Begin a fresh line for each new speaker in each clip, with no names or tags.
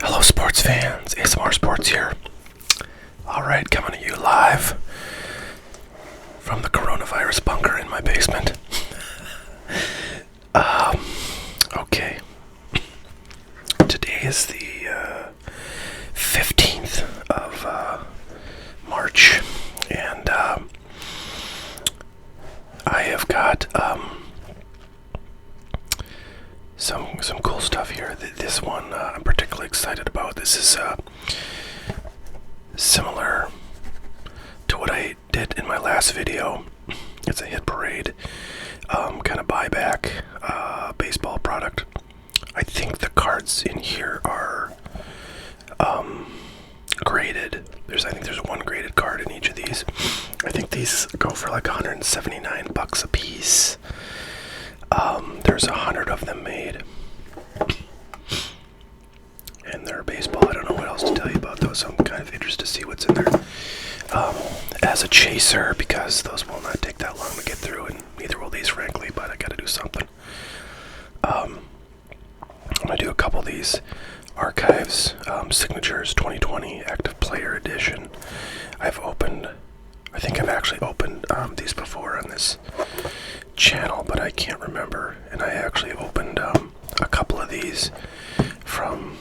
Hello, sports fans. ASMR Sports here. Alright, coming to you live from the coronavirus bunker in my basement. Okay. Today is the 15th of March, and I have got some cool stuff here. This one I'm particularly excited about. This is similar to what I did in my last video. It's a hit parade kind of buyback baseball product. I think the cards in here are graded. I think there's one graded card in each of these. I think these go for like $179 a piece. There's 100 of them made, and they're baseball. I don't know what else to tell you about those, so I'm kind of interested to see what's in there. As a chaser, because those will not take that long to get through, and neither will these, frankly, but I gotta do something. I'm gonna do a couple of these Archives Signatures 2020 Active Player Edition. I think I've actually opened these before on this channel, but I can't remember. And I actually opened a couple of these from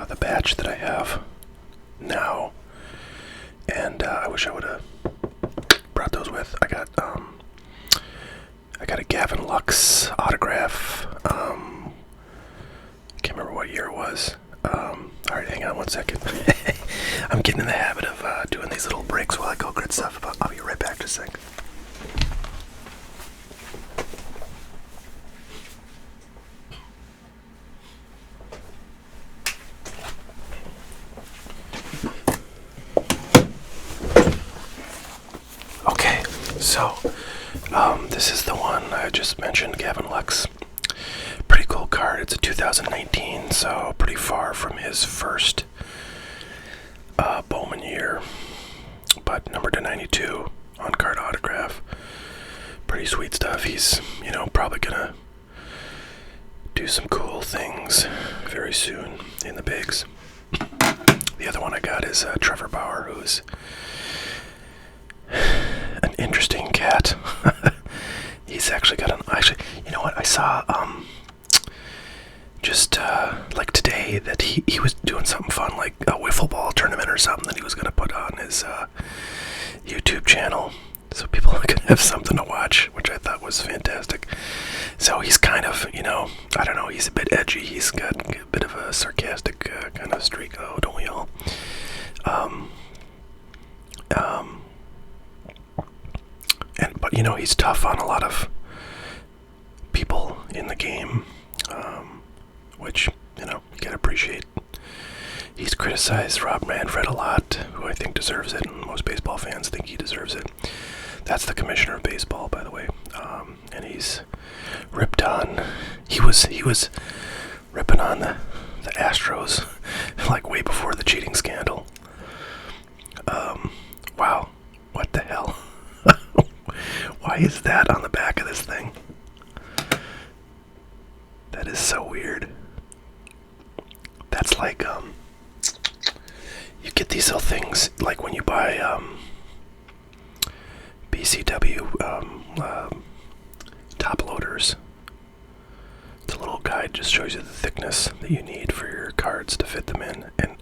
the batch that I have now, and I wish I would have brought those with. I got a Gavin Lux autograph. Can't remember what year it was. Alright, hang on one second. I'm getting in the habit of doing these little breaks while I go grab stuff. I'll be right back in a sec. Okay, so this is the one I just mentioned, Gavin Lux. Pretty cool card. It's a 2019, so pretty far from his first Bowman year, but number to 92 on card autograph. Pretty sweet stuff. He's, probably gonna do some cool things very soon in the bigs. The other one I got is Trevor Bauer, who's an interesting cat. He's actually got you know what, I saw just like today that he was doing something fun, like a wiffle ball tournament or something that he was going to put on his YouTube channel, so people could have something to watch, which I thought was fantastic. So he's kind of, I don't know, he's a bit edgy. He's got a bit of a sarcastic kind of streak. Oh, don't we all? But he's tough on a lot of people in the game, which, you gotta appreciate. He's criticized Rob Manfred a lot, who I think deserves it, and most baseball fans think he deserves it. That's the commissioner of baseball, by the way, and he's ripped on. He was ripping on the Astros, like way before the cheating scandal. Wow, what the hell? Why is that on the back of this thing? That is so weird. That's like, you get these little things, like when you buy, BCW, top loaders. It's a little guide, just shows you the thickness that you need for your cards to fit them in, and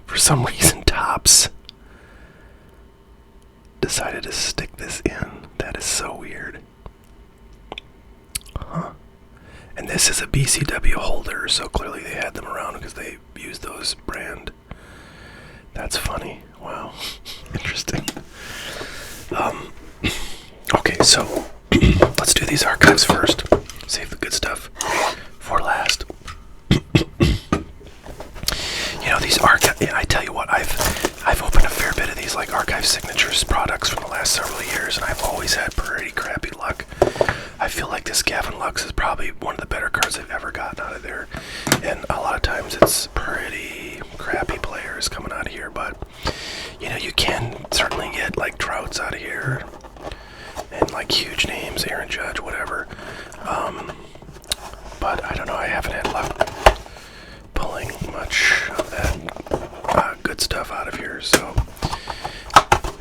for some reason, Topps decided to stick this in. That is so weird. Huh. And this is a BCW holder, so clearly they had them around because they used those brand. That's funny. Wow. Interesting. Okay, so let's do these archives first. Save the good stuff for last. These archives, I tell you what, I've opened a fair bit of these like Archive Signatures products from the last several years, and I've always had pretty crappy luck. I feel like this Gavin Lux is probably one of the better cards I've ever gotten out of there, and a lot of times it's pretty crappy players coming out of here, but you can certainly get like Trouts out of here, and like huge names, Aaron Judge, whatever. But I don't know, I haven't had luck pulling much of that players. So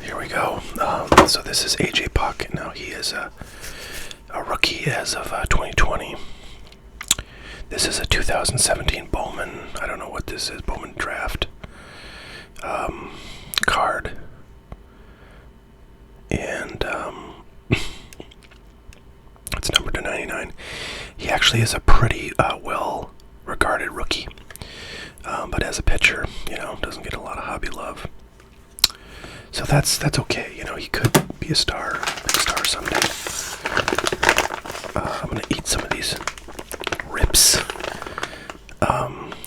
here we go. So this is AJ Puck. Now he is a rookie as of 2020. This is a 2017 Bowman. I don't know what this is. Bowman draft card. And it's numbered to 99. He actually is a pretty well-regarded rookie. But as a pitcher, doesn't get a lot of hobby love. So that's okay. He could be a star, big star someday. I'm gonna eat some of these rips.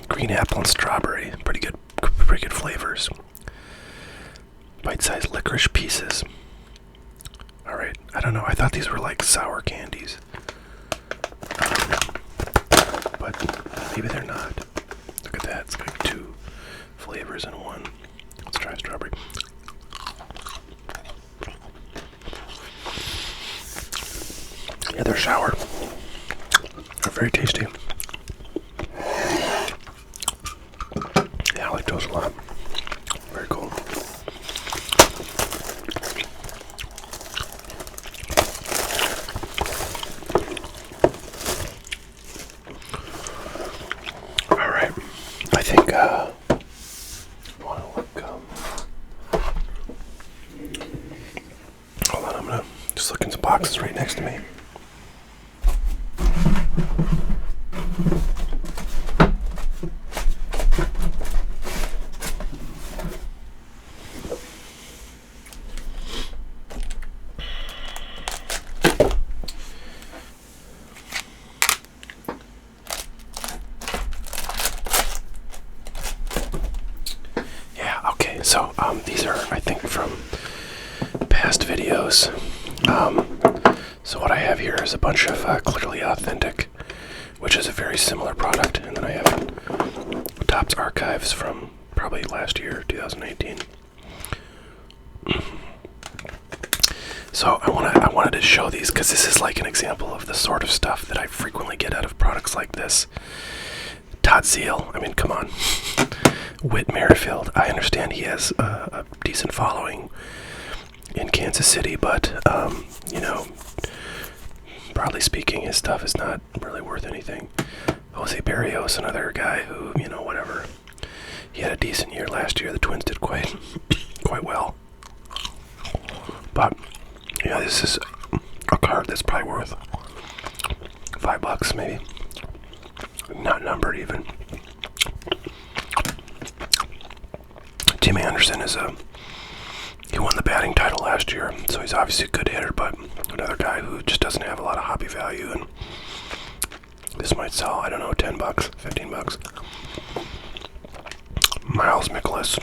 Green apple and strawberry, pretty good flavors. Bite-sized licorice pieces. All right, I don't know. I thought these were like sour candies, but maybe they're not. Look at that. It's like 2 flavors in one. Let's try strawberry. Yeah, they're sour. They're very tasty. Yeah, I like those a lot. Very cool. All right. I think I want to look. Hold on, I'm gonna just look in some boxes right next to me. So these are, I think, from past videos. So what I have here is a bunch of Clearly Authentic, which is a very similar product, and then I have Topps Archives from probably last year, 2018. So I wanted to show these because this is like an example of the sort of stuff that I frequently get out of products like this. Todd Zeal, I mean, come on. Whit Merrifield, I understand he has a decent following in Kansas City, but, broadly speaking, his stuff is not really worth anything. Jose Barrios, another guy who, whatever. He had a decent year last year. The Twins did quite well. But, this is a card that's probably worth $5 maybe. Not numbered even. Timmy Anderson he won the batting title last year, so he's obviously a good hitter, but another guy who just doesn't have a lot of hobby value, and this might sell, I don't know, $10, $15. Miles Mikolas,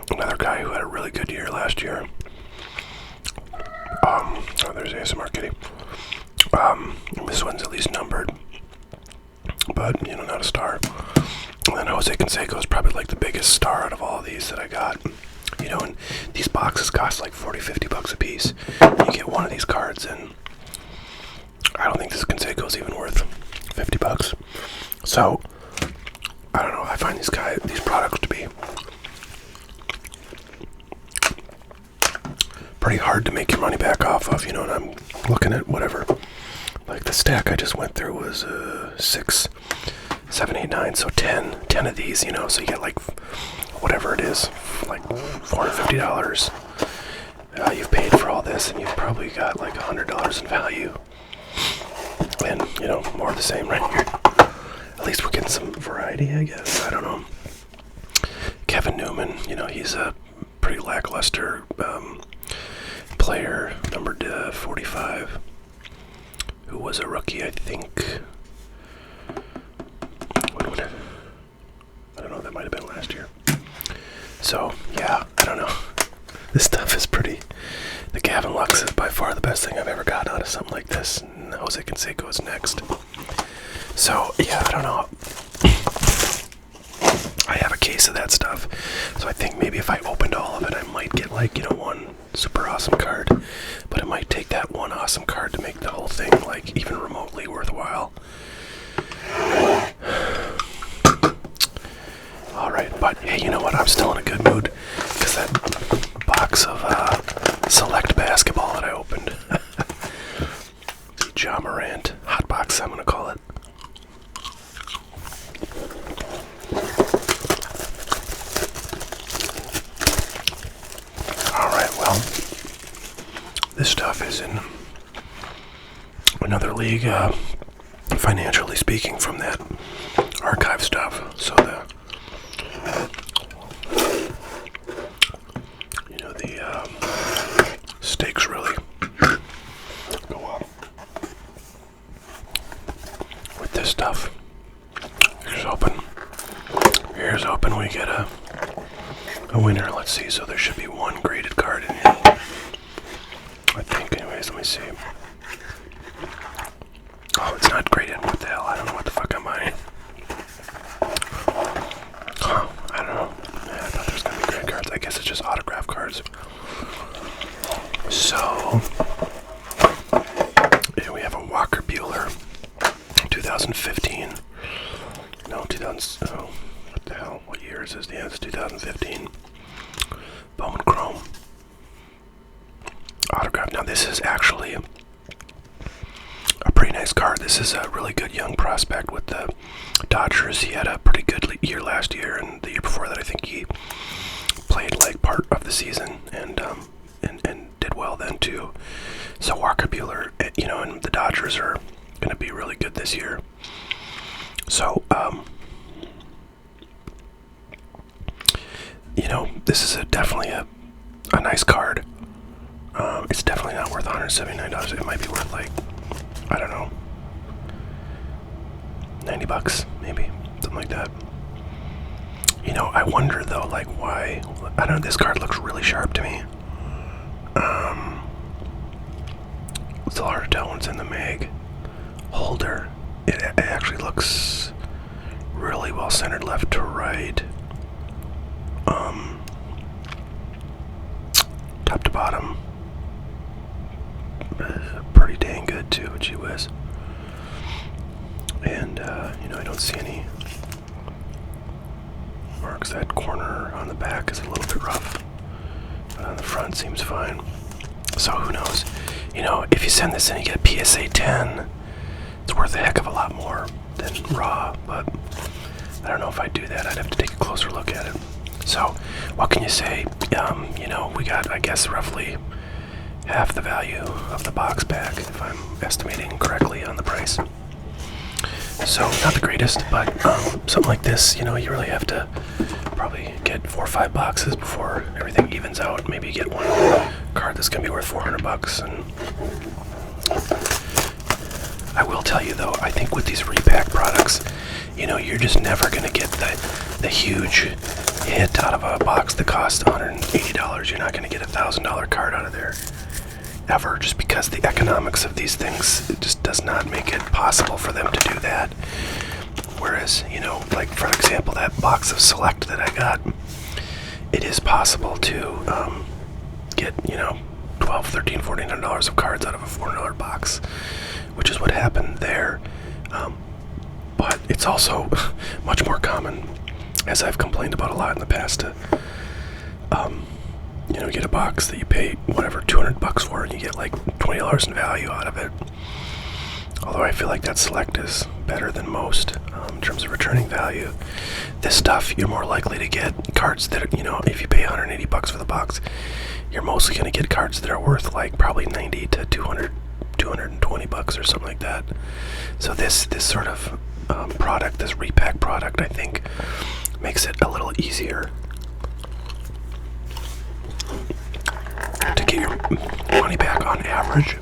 another guy who had a really good year last year. There's ASMR Kitty. This one's at least numbered, but, not a star. And then Jose Canseco is probably like the biggest star out of all of these that I got. And these boxes cost like $40-$50 a piece. You get one of these cards, and I don't think this Canseco is even worth $50. So, I don't know. I find these products to be pretty hard to make your money back off of, and I'm looking at whatever. Like the stack I just went through was 6, 7, 8, 9, so 10 of these, so you get like whatever it is, like $450. You've paid for all this, and you've probably got like $100 in value, and more of the same right here. At least we're getting some variety, I guess. I don't know. Kevin Newman, he's a pretty lackluster player, numbered 45, who was a rookie, I think. I don't know, that might have been last year. So, yeah, I don't know. This stuff is pretty. The Gavin Lux is by far the best thing I've ever gotten out of something like this. And Jose Canseco is next. So, yeah, I don't know. I have a case of that stuff. So I think maybe if I opened all of it, I might get like, one super awesome card. But it might take that one awesome card to make the whole thing like even remotely worthwhile. Alright, but Hey, you know what? I'm still in a good mood because that box of select basketball that I opened. The Ja Morant hot box, I'm gonna call it. Alright, well, this stuff is in another league, financially speaking, from that archive stuff. So the stakes really go up with this stuff. Here's open. We get a winner. Let's see. So there should be one graded card in here, I think. Anyways, let me see. Oh, it's not graded. What the hell? I don't know what the fuck I'm buying. Huh, I don't know. Yeah, I thought there was gonna be graded cards. I guess it's just autograph cards. So yeah, we have a Walker Buehler 2015. No, 2000. Oh, what the hell? What year is this? Yeah, it's 2015. Bowman Chrome autograph. Now this is actually a pretty nice card. This is a really good young prospect with the Dodgers. He had a pretty good year last year, and the year before that I think he played like part of the season and did well then too. So Walker Buehler, and the Dodgers are going to be really good this year. So this is definitely a nice card. It's definitely not worth $179. It might be worth like, I don't know, $90 maybe, something like that. I wonder though, like why, I don't know, this card looks really sharp to me. It's hard to tell when it's in the mag holder. It actually looks really well centered left to right. Top to bottom. Pretty dang good too, gee whiz. And, I don't see any marks. That corner on the back is a little bit rough, but on the front seems fine. So who knows? If you send this in, you get a PSA 10. It's worth a heck of a lot more than raw, but I don't know if I'd do that. I'd have to take a closer look at it. So, what can you say? We got, I guess, roughly half the value of the box back, if I'm estimating correctly on the price. So, not the greatest, but something like this, you really have to probably get 4 or 5 boxes before everything evens out. Maybe you get one card that's going to be worth $400. And I will tell you, though, I think with these repack products, you're just never going to get the huge hit out of a box that costs $180. You're not going to get a $1,000 card out of there ever, just because the economics of these things, it just does not make it possible for them to do that. Whereas, like for example, that box of Select that I got, it is possible to get, $12, $13, $1400 of cards out of a $400 box, which is what happened there. But it's also much more common, as I've complained about a lot in the past, to get a box that you pay whatever $200 for, and you get like $20 in value out of it. Although I feel like that Select is better than most in terms of returning value. This stuff, you're more likely to get cards that, if you pay $180 for the box, you're mostly going to get cards that are worth like probably $90 to $220 or something like that. So this sort of product, this repack product, I think makes it a little easier to get your money back on average,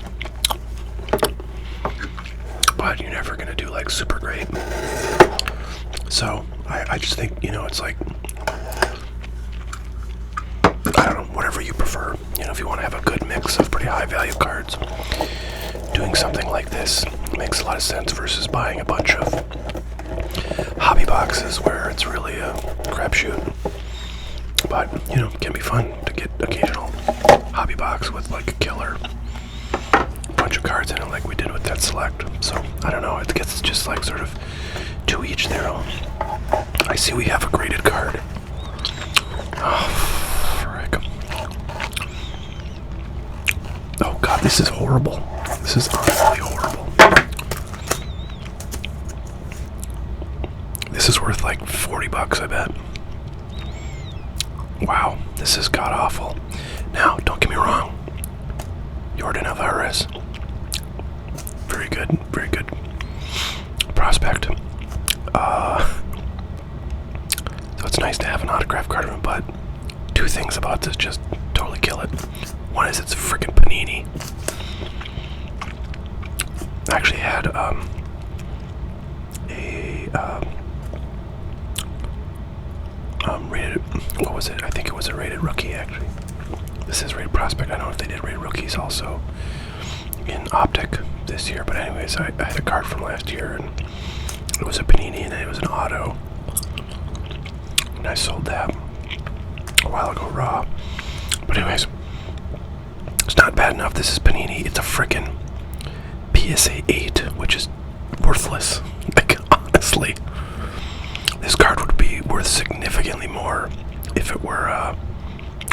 but you're never going to do like super great. So I just think, it's like, I don't know, whatever you prefer. If you want to have a good mix of pretty high value cards, doing something like this makes a lot of sense versus buying a bunch of hobby boxes where it's really a crapshoot. But, it can be fun to get occasional hobby box with like a killer bunch of cards in it like we did with that Select. So, I don't know, it gets just like sort of to each their own. I see we have a graded card. Oh, frick. Oh god, this is horrible. This is honestly horrible. This is worth like $40, I bet. Wow, this is god awful. Now, don't get me wrong. Jordan Alvarez. Very good prospect. So it's nice to have an autographed card of him, but two things about this just totally kill it. One is it's a freaking Panini. I actually had rated, what was it? I think it was a rated rookie actually. This is rated prospect. I don't know if they did rated rookies also in Optic this year, but anyways, I had a card from last year and it was a Panini and it was an auto. And I sold that a while ago raw. But anyways, it's not bad enough. This is Panini. It's a frickin' PSA 8, which is worthless. Like, honestly. This card would be worth significantly more if it were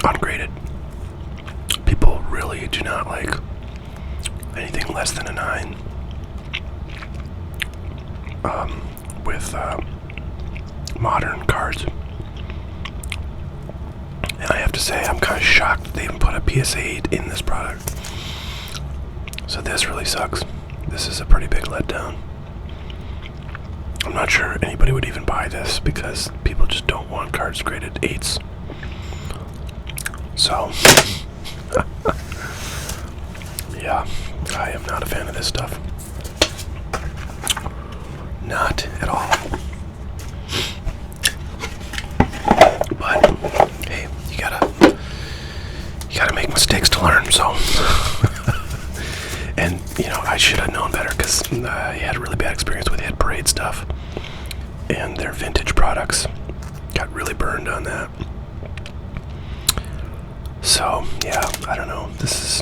ungraded. People really do not like anything less than a 9 with modern cards. And I have to say, I'm kind of shocked that they even put a PSA 8 in this product. So this really sucks. This is a pretty big letdown. I'm not sure anybody would even buy this because people just don't want cards graded 8s. So, yeah, I am not a fan of this stuff. Not at all. But hey, you gotta make mistakes to learn. So, and you know, I should have known better because I had a really bad experience with Hit Parade stuff, and their vintage products got really burned on that. So yeah, I don't know. This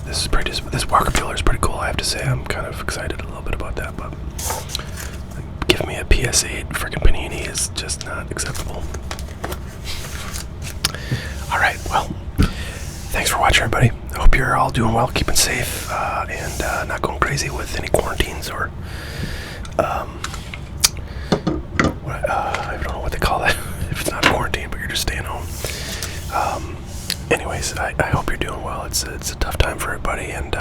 is pretty. This Walker Buehler is pretty cool. I have to say, I'm kind of excited a little bit about that. But give me a PS8 freaking Panini is just not acceptable. All right, well, thanks for watching, everybody. I hope you're all doing well, keeping safe, and not going crazy with any quarantines or I don't know what they call that if it's not a quarantine, but you're just staying home. Anyways, I hope you're doing well. It's a tough time for everybody, and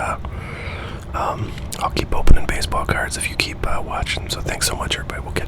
I'll keep opening baseball cards if you keep watching. So thanks so much, everybody. We'll catch